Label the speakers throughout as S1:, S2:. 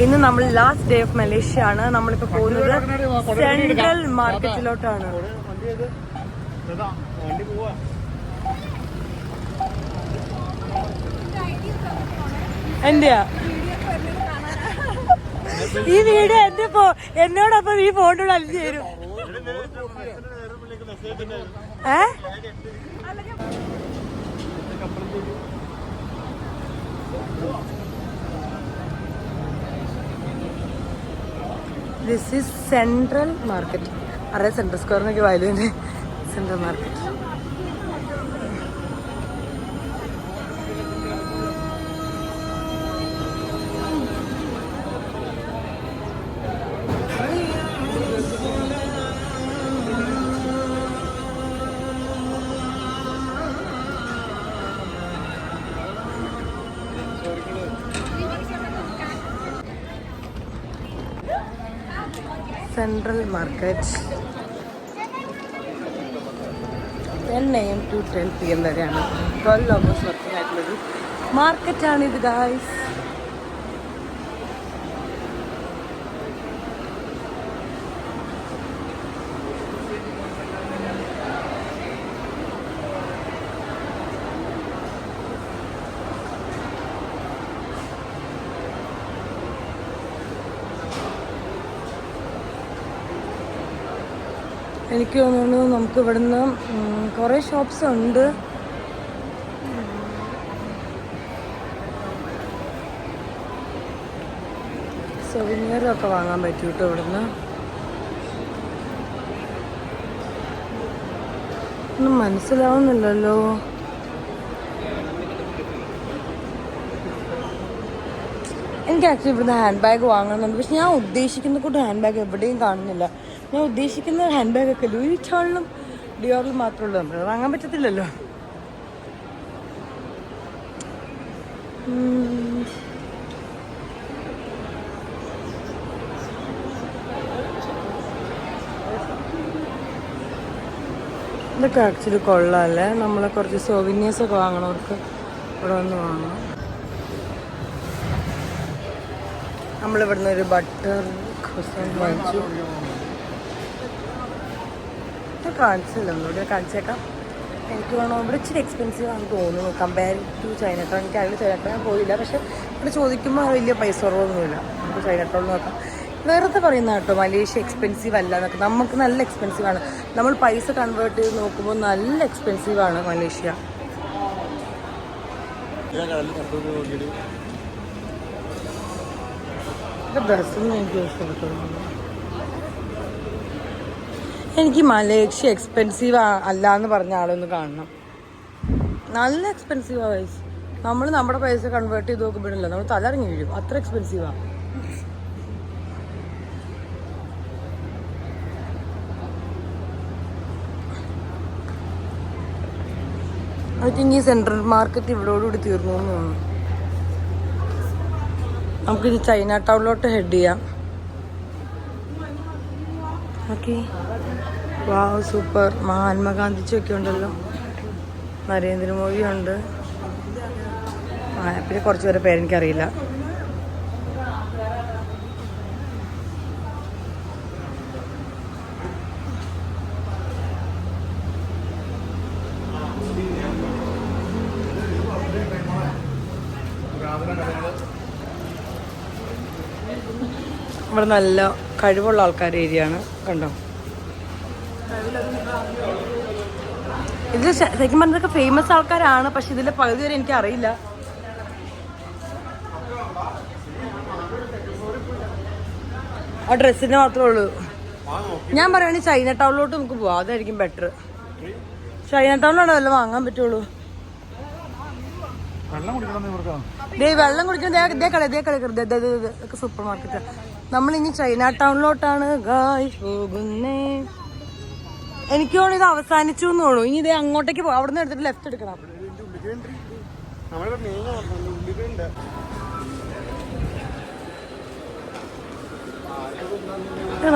S1: ഇന്ന് നമ്മൾ last day of Malaysia ആണ്. നമ്മളിപ്പോ പോകുന്നത് സെൻട്രൽ മാർക്കറ്റിലോട്ടാണ്. എന്റെയാ ഈ വീഡിയോ എന്റെ എന്നോടൊപ്പം ഈ ഫോണിനോട് അലിഞ്ഞു തരും. This is central market. അറിയാം സെൻട്രൽ സ്ക്വയറിനൊക്കെ വാല്യൂണ്ട്. Central market central market 10 AM to 10 PM വരെയാണ്. 12 hours വർക്കിംഗ് ആയിട്ടുള്ളൊരു മാർക്കറ്റാണിത് ഗായ്സ്. എനിക്ക് തോന്നുന്നു നമുക്ക് ഇവിടുന്ന് കുറേ ഷോപ്സ് ഉണ്ട്. സൊവിനിയറൊക്കെ വാങ്ങാൻ പറ്റും കേട്ടോ ഇവിടുന്ന്. ഒന്നും മനസ്സിലാവുന്നില്ലല്ലോ. എനിക്ക് ആക്ച്വലി ഇവിടുന്ന് ഹാൻഡ് ബാഗ് വാങ്ങണമെന്നുണ്ട്. പക്ഷെ ഞാൻ ഉദ്ദേശിക്കുന്ന കൂട്ട് ഹാൻഡ് ബാഗ് എവിടെയും കാണുന്നില്ല. ഞാൻ ഉദ്ദേശിക്കുന്ന ഹാൻഡ് ബാഗൊക്കെ ലൂയി വിറ്റോണിലും ഡിയോറിലും മാത്രമേ ഉള്ളൂ. നമ്മൾ വാങ്ങാൻ പറ്റത്തില്ലല്ലോ. ഇതൊക്കെ ആക്ച്വലി കൊള്ളാമല്ലേ. നമ്മളെ കുറച്ച് സോവിനിയേഴ്സൊക്കെ വാങ്ങണവർക്ക് ഇവിടെ വന്ന് വാങ്ങാം. നമ്മളിവിടുന്ന് ഒരു ബട്ടർ ക്രോസന്റ് വാങ്ങിച്ചു. കാണിച്ചില്ല, ഒന്നുകൂടി കാണിച്ചേക്കാം. എനിക്ക് വേണോ ഇവിടെ ഇച്ചിരി എക്സ്പെൻസീവ് ആണെന്ന് തോന്നുന്നു കമ്പയർ ടു ചൈന ടൗൺ. എനിക്ക് അതിൽ ചൈന ടൗൺ ഞാൻ പോയില്ല, പക്ഷെ ഇവിടെ ചോദിക്കുമ്പോൾ വലിയ പൈസ കുറവൊന്നുമില്ല. നമുക്ക് ചൈന ടൗൺ നോക്കാം. വെറുതെ പറയുന്ന കേട്ടോ മലേഷ്യ എക്സ്പെൻസീവ് അല്ല എന്നൊക്കെ. നമുക്ക് നല്ല എക്സ്പെൻസീവാണ്. നമ്മൾ പൈസ കൺവേർട്ട് ചെയ്ത് നോക്കുമ്പോൾ നല്ല എക്സ്പെൻസീവാണ് മലേഷ്യ. ഡ്രസ്സൊന്നും എനിക്ക് ഇഷ്ടപ്പെട്ടു. എനിക്ക് മലേഷ്യ എക്സ്പെൻസീവ് അല്ല എന്ന് പറഞ്ഞ ആളൊന്ന് കാണണം. നല്ല എക്സ്പെൻസീവാ പൈസ. നമ്മൾ നമ്മുടെ പൈസ കൺവേർട്ട് ചെയ്ത് നോക്കുമ്പോഴല്ല നമ്മൾ തലറിങ്ങി വീഴും. അത്ര എക്സ്പെൻസീവാ. ഐ തിങ്ക് ഈ സെൻട്രൽ മാർക്കറ്റ് ഇവിടോടുകൂടി തീർന്നു എന്ന് തോന്നുന്നു. നമുക്കിനി ചൈന ടൗണിലോട്ട് ഹെഡ് ചെയ്യാം. ഓക്കെ. വാവ്, സൂപ്പർ. മഹാത്മാഗാന്ധിജിയൊക്കെ ഉണ്ടല്ലോ. നരേന്ദ്രമോദി ഉണ്ട്. പിന്നെ കുറച്ച് പേരെ പേരെനിക്കറിയില്ല. ഇവിടെ നല്ല കഴിവുള്ള ആൾക്കാരുടെ ഏരിയയാണ്. കണ്ടോ, ഇതിൽ ശരിക്കും പറഞ്ഞതൊക്കെ ഫേമസ് ആൾക്കാരാണ്. പക്ഷെ ഇതിലെ പകുതി വരെ എനിക്ക് അറിയില്ല. ആ ഡ്രസ്സിന് മാത്രമേ ഉള്ളൂ. ഞാൻ പറയുകയാണെങ്കിൽ ചൈന ടൗണിലോട്ട് നമുക്ക് പോവാം. അതായിരിക്കും ബെറ്റർ. ചൈന ടൗണിലാണ് വല്ലതും വാങ്ങാൻ പറ്റുള്ളൂ. വെള്ളം കുടിക്കുന്ന സൂപ്പർ മാർക്കറ്റ്. നമ്മളിനി ചൈന ടൗണിലോട്ടാണ് പോകുന്നേ. എനിക്ക് തോന്നുന്നു ഇത് അവസാനിച്ചു എന്ന് തോന്നുന്നു. ഇനി ഇതേ അങ്ങോട്ടേക്ക് പോകും. അവിടെ നിന്ന് എടുത്തിട്ട് ലെഫ്റ്റ് എടുക്കണം.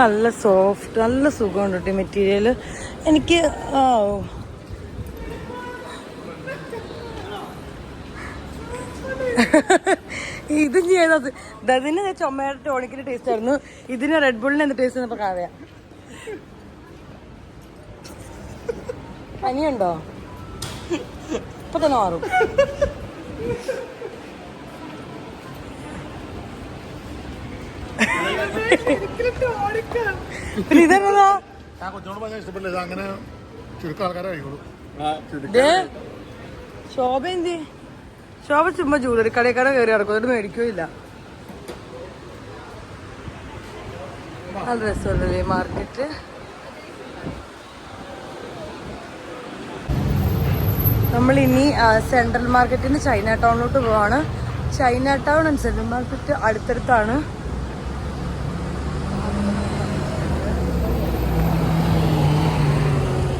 S1: നല്ല സോഫ്റ്റ്, നല്ല സുഖമുണ്ട് കേട്ടോ മെറ്റീരിയൽ. എനിക്ക് ഇത് ചെയ്തത് ഇതിന് ചുമയുടെ ടോണിക്കിന്റെ ടേസ്റ്റ് ആയിരുന്നു, ഇതിന് റെഡ് ബുള്ളിന് എന്ത് ടേസ്റ്റ് ഇപ്പൊ അറിയാം. പനിയുണ്ടോ? ഇപ്പൊ തന്നെ മാറും. പിന്നെ ഇതെന്നതാ ശോഭ എന്ത്? ശോഭ ചുമ്മാ ജൂവലറി കടയിൽ കയറി ഇറക്കും, അത് മേടിക്കോ ഇല്ല. നല്ല രസമല്ലേ മാർക്കറ്റ്. നമ്മളിനി സെൻട്രൽ മാർക്കറ്റിൽ നിന്ന് ചൈന ടൗണിലോട്ട് പോവാണ്. China town and central market അടുത്തടുത്താണ്.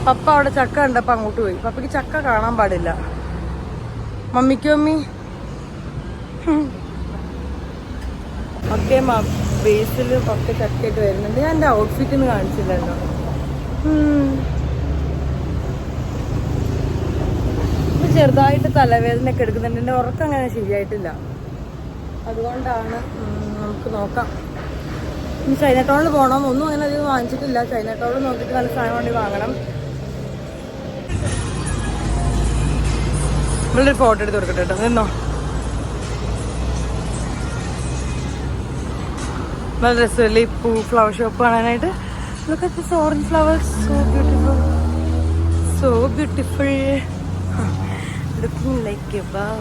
S1: പപ്പ അവിടെ ചക്ക കണ്ടപ്പോൾ അങ്ങോട്ട് പോയി. പപ്പയ്ക്ക് ചക്ക കാണാൻ പാടില്ല. മമ്മിക്കോ മമ്മി ഒക്കെ ബേസിൽ പപ്പ ചക്കയായിട്ട് വരുന്നുണ്ട്. ഞാൻ എൻ്റെ ഔട്ട്ഫിറ്റ് ഒന്നും കാണിച്ചില്ലല്ലോ. ചെറുതായിട്ട് തലവേദനയൊക്കെ എടുക്കുന്നുണ്ട്. എൻ്റെ ഉറക്കം അങ്ങനെ ശരിയായിട്ടില്ല, അതുകൊണ്ടാണ്. നമുക്ക് നോക്കാം. ഇനി ചൈന ടൗണിൽ പോകണം. ഒന്നും അങ്ങനെ അധികം വാങ്ങിച്ചിട്ടില്ല. ചൈന ടൗണിൽ നോക്കിയിട്ട് നല്ല സാധനം വേണ്ടി വാങ്ങണം. നമ്മളൊരു ഫോട്ടോ എടുത്ത് കൊടുക്കട്ടെ കേട്ടോ. നിന്നോ. നല്ല രസമല്ലേ ഈ ഫ്ലവർ ഷോപ്പ് കാണാനായിട്ട്. Look at this orange flowers, so beautiful, so beautiful, looking like a wow.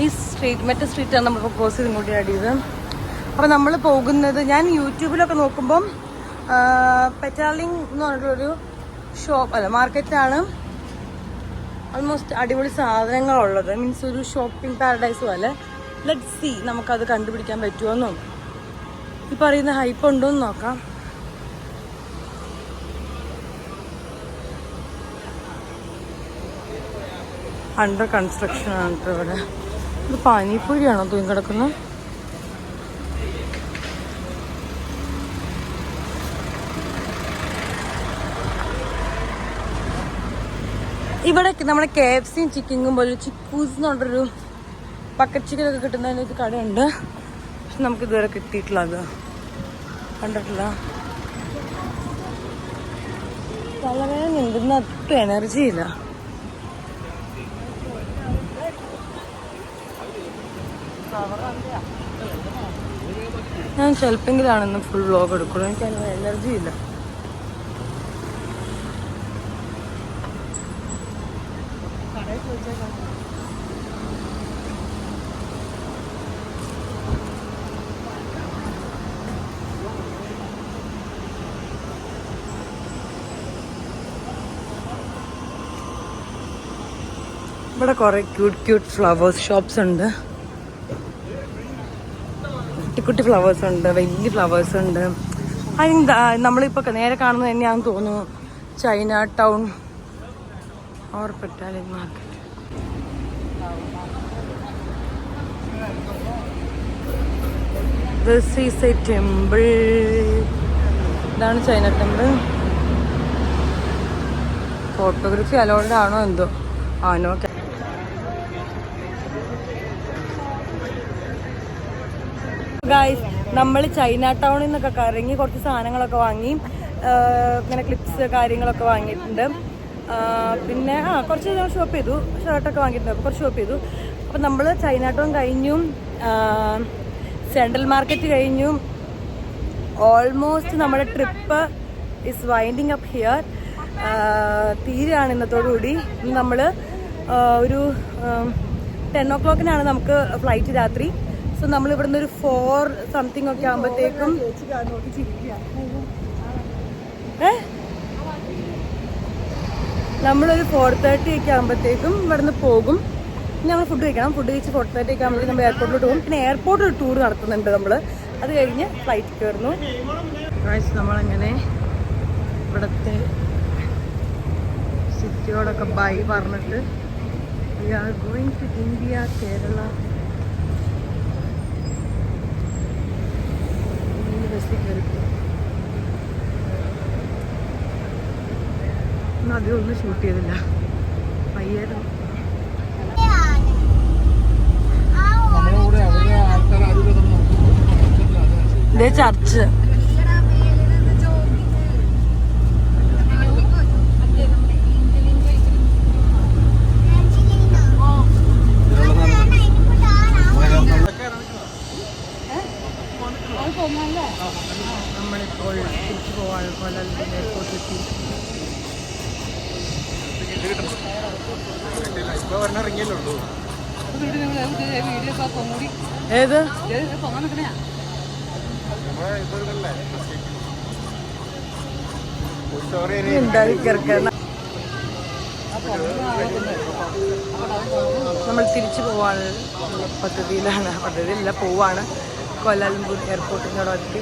S1: ഈ സ്ട്രീറ്റ് മറ്റേ സ്ട്രീറ്റാണ് നമ്മൾ ക്രോസ് ചെയ്ത് ഇങ്ങോട്ട് അടിയത്. അപ്പോൾ നമ്മൾ പോകുന്നത്, ഞാൻ യൂട്യൂബിലൊക്കെ നോക്കുമ്പം പെറ്റാലിംഗ് എന്ന് പറഞ്ഞിട്ടൊരു ഷോപ്പ് അല്ല മാർക്കറ്റാണ്. ഓൾമോസ്റ്റ് അടിപൊളി സാധനങ്ങളുള്ളത്, മീൻസ് ഒരു ഷോപ്പിംഗ് പാരഡൈസ് പോലെ. ലെറ്റ്സ് സീ നമുക്കത് കണ്ടുപിടിക്കാൻ പറ്റുമോന്നും ഈ പറയുന്ന ഹൈപ്പ് ഉണ്ടോയെന്ന് നോക്കാം. അണ്ടർ കൺസ്ട്രക്ഷൻ ആണ് ഇവിടെ. ഇത് പാനിപ്പൂരിയാണോ തൂങ്ങി കിടക്കുന്നത്? ഇവിടെ നമ്മുടെ KFC ചിക്കനും പോലെ ചിക്കൂസ് എന്ന് പറഞ്ഞൊരു ബക്കറ്റ് ചിക്കനൊക്കെ കിട്ടുന്നതിന് ഒരു കടയുണ്ട്. പക്ഷെ നമുക്ക് ഇതുവരെ കിട്ടിയിട്ടില്ല, അത് കണ്ടിട്ടില്ല. തലവേദന ഉണ്ടെന്ന് ഒട്ടും എനർജി ഇല്ല. ഞാൻ ചിലപ്പെങ്കിലാണെന്ന് ഫുൾ വ്ലോഗ് എടുക്കുള്ളൂ, എനിക്ക് അതിന് എനർജി ഇല്ല. ഇവിടെ കുറെ ക്യൂട്ട് ഫ്ലവേഴ്സ് ഷോപ്സ് ഉണ്ട്. കുട്ടി ഫ്ലവേഴ്സ് ഉണ്ട്, വലിയ ഫ്ലവേഴ്സ് ഉണ്ട്. അതിന് നമ്മളിപ്പോൾ നേരെ കാണുന്നത് തന്നെയാണെന്ന് തോന്നുന്നു China town or Petaling market. This is a temple. ഇതാണ് ചൈന ടെമ്പിൾ. ഫോട്ടോഗ്രാഫി അലൗഡ് ആണോ എന്തോ. ആണോ. ഗായ്സ്, നമ്മൾ ചൈന ടൗണിൽ നിന്നൊക്കെ കറങ്ങി കുറച്ച് സാധനങ്ങളൊക്കെ വാങ്ങി. ഇങ്ങനെ ക്ലിപ്സ് കാര്യങ്ങളൊക്കെ വാങ്ങിയിട്ടുണ്ട്. പിന്നെ കുറച്ച് ഷോപ്പ് ചെയ്തു, ഷർട്ടൊക്കെ വാങ്ങിയിട്ടുണ്ട്. അപ്പോൾ കുറച്ച് ഷോപ്പ് ചെയ്തു. അപ്പോൾ നമ്മൾ ചൈന ടൗൺ കഴിഞ്ഞു, സെൻട്രൽ മാർക്കറ്റ് കഴിഞ്ഞു. ഓൾമോസ്റ്റ് നമ്മുടെ trip is winding up here. തീരെയാണ് ഇന്നത്തോടുകൂടി. നമ്മൾ ഒരു 10 o'clock നമുക്ക് ഫ്ലൈറ്റ് രാത്രി. സോ നമ്മൾ ഇവിടുന്ന് ഒരു 4 something ഒക്കെ ആകുമ്പോഴത്തേക്കും നമ്മളൊരു 4:30 ഒക്കെ ആകുമ്പോഴത്തേക്കും ഇവിടുന്ന് പോകും. പിന്നെ നമ്മൾ ഫുഡ് കഴിക്കണം. ഫുഡ് കഴിച്ച് 4:30 ഒക്കെ ആകുമ്പോഴത്തേക്കും നമ്മൾ എയർപോർട്ടിലോട്ട് പോകും. പിന്നെ എയർപോർട്ടിൽ ഒരു ടൂർ നടത്തുന്നുണ്ട് നമ്മൾ. അത് കഴിഞ്ഞ് ഫ്ലൈറ്റ് കയറുന്നു. നമ്മളങ്ങനെ ഇവിടുത്തെ സിറ്റിയോടൊക്കെ ബൈ പറഞ്ഞിട്ട് we are going to India, Kerala. അധികമൊന്നും ഷൂട്ട് ചെയ്തില്ല, പയ്യായിരുന്നു. ചർച്ച്. നമ്മളിപ്പോൾ തിരിച്ചു പോവാൻ കൊല്ലം എയർപോർട്ടിലെത്തി. ഏത് നമ്മൾ തിരിച്ചു പോവാൻ പദ്ധതിയില്ല പോവാണ്. കോലാലംപൂർ എയർപോർട്ടിനോട് എത്തി.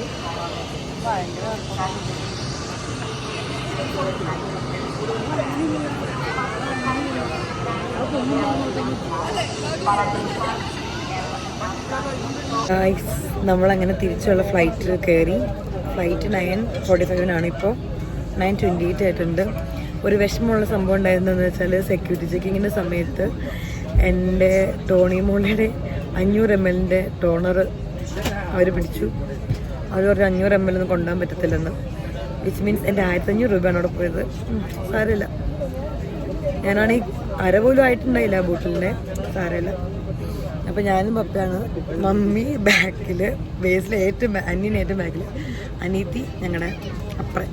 S1: നമ്മളങ്ങനെ തിരിച്ചുള്ള ഫ്ലൈറ്റിൽ കയറി. ഫ്ലൈറ്റ് 9:45 ഇപ്പോൾ 9:28 ആയിട്ടുണ്ട്. ഒരു വിഷമമുള്ള സംഭവം ഉണ്ടായിരുന്നെന്ന് വെച്ചാൽ സെക്യൂരിറ്റി ചെക്കിങ്ങിൻ്റെ സമയത്ത് എൻ്റെ ടോണി മോളിയുടെ 500 ml ടോണർ അവർ പിടിച്ചു. അവർ പറഞ്ഞു 500 ml ഒന്നും കൊണ്ടുപോകാൻ പറ്റത്തില്ലെന്ന്. വിച്ച് മീൻസ് എൻ്റെ 1500 രൂപയാണ് അവിടെ പോയത്. സാരമില്ല, ഞാനാണെങ്കിൽ അര പോലും ആയിട്ടുണ്ടായില്ല ആ ബോട്ടിലിൻ്റെ. സാരമില്ല. അപ്പോൾ ഞാനും പപ്പയാണ്. മമ്മി ബാക്കിൽ, ബേസിൽ അനിയൻ ഏറ്റവും ബാക്കിൽ, അനീത്തി ഞങ്ങളുടെ അപ്പുറം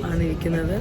S1: ആണ് ഇരിക്കുന്നത്.